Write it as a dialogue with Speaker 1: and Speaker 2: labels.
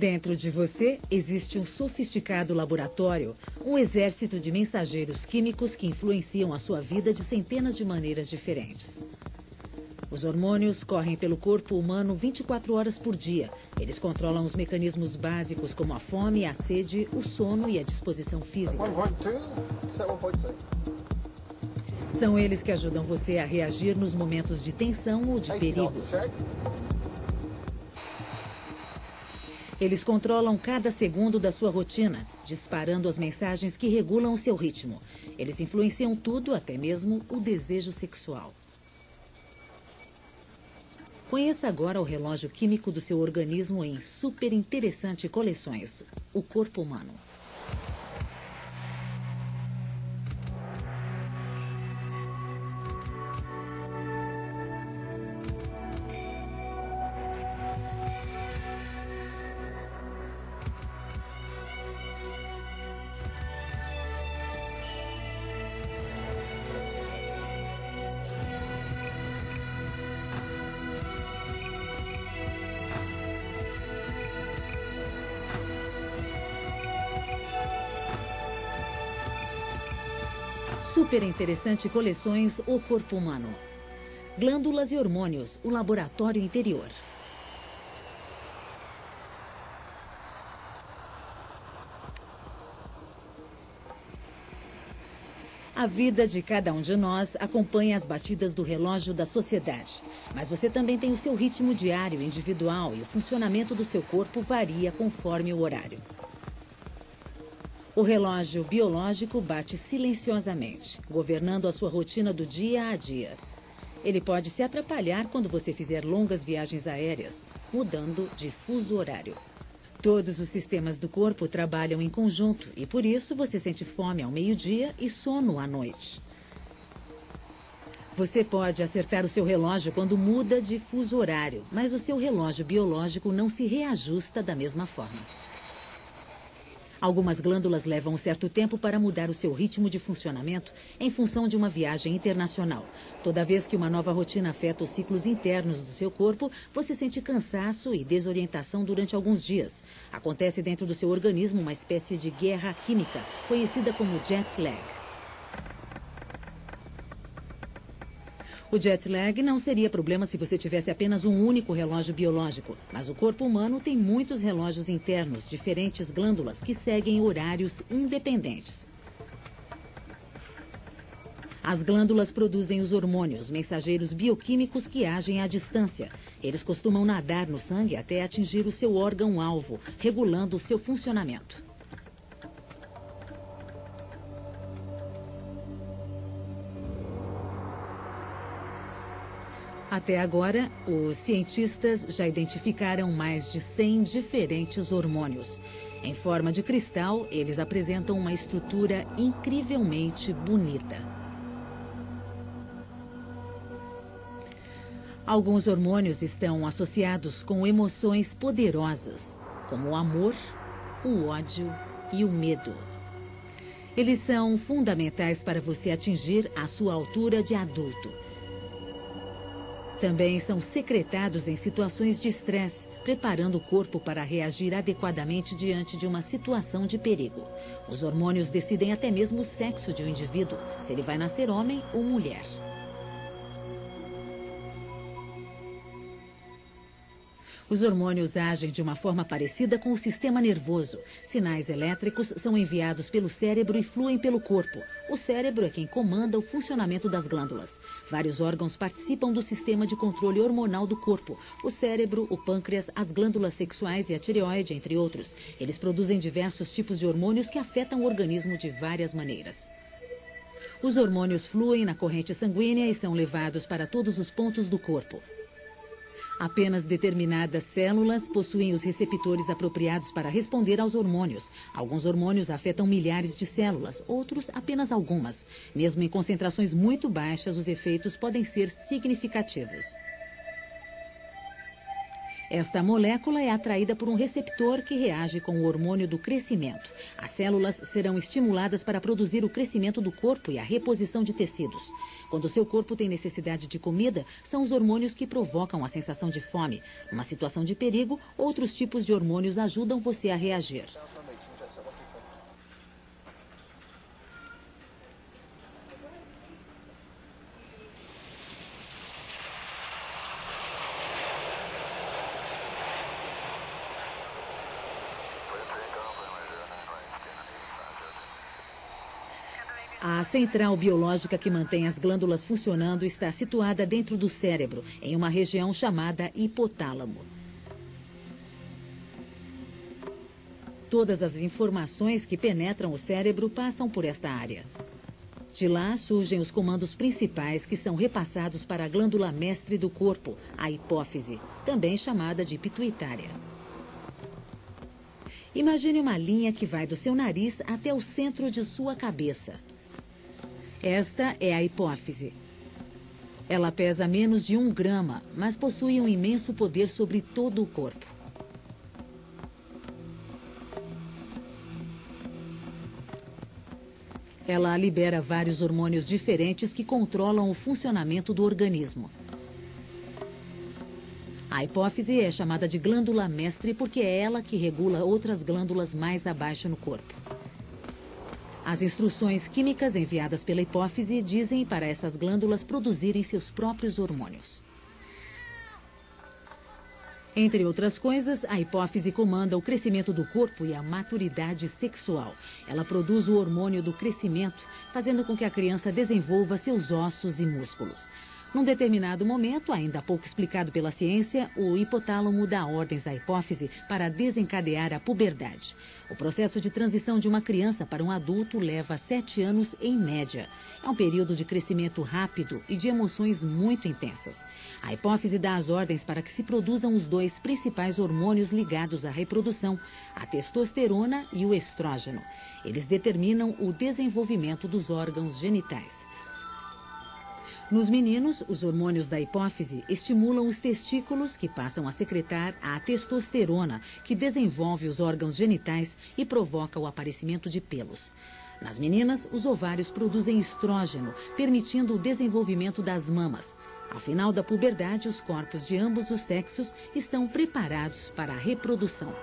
Speaker 1: Dentro de você existe um sofisticado laboratório, um exército de mensageiros químicos que influenciam a sua vida de centenas de maneiras diferentes. Os hormônios correm pelo corpo humano 24 horas por dia. Eles controlam os mecanismos básicos como a fome, a sede, o sono e a disposição física. São eles que ajudam você a reagir nos momentos de tensão ou de perigo. Eles controlam cada segundo da sua rotina, disparando as mensagens que regulam o seu ritmo. Eles influenciam tudo, até mesmo o desejo sexual. Conheça agora o relógio químico do seu organismo em super interessante coleções, o corpo humano. Super interessante coleções O Corpo Humano. Glândulas e hormônios, o laboratório interior. A vida de cada um de nós acompanha as batidas do relógio da sociedade. Mas você também tem o seu ritmo diário, individual, e o funcionamento do seu corpo varia conforme o horário. O relógio biológico bate silenciosamente, governando a sua rotina do dia a dia. Ele pode se atrapalhar quando você fizer longas viagens aéreas, mudando de fuso horário. Todos os sistemas do corpo trabalham em conjunto e, por isso, você sente fome ao meio-dia e sono à noite. Você pode acertar o seu relógio quando muda de fuso horário, mas o seu relógio biológico não se reajusta da mesma forma. Algumas glândulas levam um certo tempo para mudar o seu ritmo de funcionamento em função de uma viagem internacional. Toda vez que uma nova rotina afeta os ciclos internos do seu corpo, você sente cansaço e desorientação durante alguns dias. Acontece dentro do seu organismo uma espécie de guerra química, conhecida como jet lag. O jet lag não seria problema se você tivesse apenas um único relógio biológico, mas o corpo humano tem muitos relógios internos, diferentes glândulas que seguem horários independentes. As glândulas produzem os hormônios, mensageiros bioquímicos que agem à distância. Eles costumam nadar no sangue até atingir o seu órgão-alvo, regulando o seu funcionamento. Até agora, os cientistas já identificaram mais de 100 diferentes hormônios. Em forma de cristal, eles apresentam uma estrutura incrivelmente bonita. Alguns hormônios estão associados com emoções poderosas, como o amor, o ódio e o medo. Eles são fundamentais para você atingir a sua altura de adulto. Também são secretados em situações de estresse, preparando o corpo para reagir adequadamente diante de uma situação de perigo. Os hormônios decidem até mesmo o sexo de um indivíduo, se ele vai nascer homem ou mulher. Os hormônios agem de uma forma parecida com o sistema nervoso. Sinais elétricos são enviados pelo cérebro e fluem pelo corpo. O cérebro é quem comanda o funcionamento das glândulas. Vários órgãos participam do sistema de controle hormonal do corpo. O cérebro, o pâncreas, as glândulas sexuais e a tireoide, entre outros. Eles produzem diversos tipos de hormônios que afetam o organismo de várias maneiras. Os hormônios fluem na corrente sanguínea e são levados para todos os pontos do corpo. Apenas determinadas células possuem os receptores apropriados para responder aos hormônios. Alguns hormônios afetam milhares de células, outros apenas algumas. Mesmo em concentrações muito baixas, os efeitos podem ser significativos. Esta molécula é atraída por um receptor que reage com o hormônio do crescimento. As células serão estimuladas para produzir o crescimento do corpo e a reposição de tecidos. Quando seu corpo tem necessidade de comida, são os hormônios que provocam a sensação de fome. Numa situação de perigo, outros tipos de hormônios ajudam você a reagir. A central biológica que mantém as glândulas funcionando está situada dentro do cérebro, em uma região chamada hipotálamo. Todas as informações que penetram o cérebro passam por esta área. De lá surgem os comandos principais que são repassados para a glândula mestre do corpo, a hipófise, também chamada de pituitária. Imagine uma linha que vai do seu nariz até o centro de sua cabeça. Esta é a hipófise. Ela pesa menos de 1 grama, mas possui um imenso poder sobre todo o corpo. Ela libera vários hormônios diferentes que controlam o funcionamento do organismo. A hipófise é chamada de glândula mestre porque é ela que regula outras glândulas mais abaixo no corpo. As instruções químicas enviadas pela hipófise dizem para essas glândulas produzirem seus próprios hormônios. Entre outras coisas, a hipófise comanda o crescimento do corpo e a maturidade sexual. Ela produz o hormônio do crescimento, fazendo com que a criança desenvolva seus ossos e músculos. Num determinado momento, ainda pouco explicado pela ciência, o hipotálamo dá ordens à hipófise para desencadear a puberdade. O processo de transição de uma criança para um adulto leva 7 anos em média. É um período de crescimento rápido e de emoções muito intensas. A hipófise dá as ordens para que se produzam os 2 principais hormônios ligados à reprodução, a testosterona e o estrógeno. Eles determinam o desenvolvimento dos órgãos genitais. Nos meninos, os hormônios da hipófise estimulam os testículos, que passam a secretar a testosterona, que desenvolve os órgãos genitais e provoca o aparecimento de pelos. Nas meninas, os ovários produzem estrógeno, permitindo o desenvolvimento das mamas. Ao final da puberdade, os corpos de ambos os sexos estão preparados para a reprodução.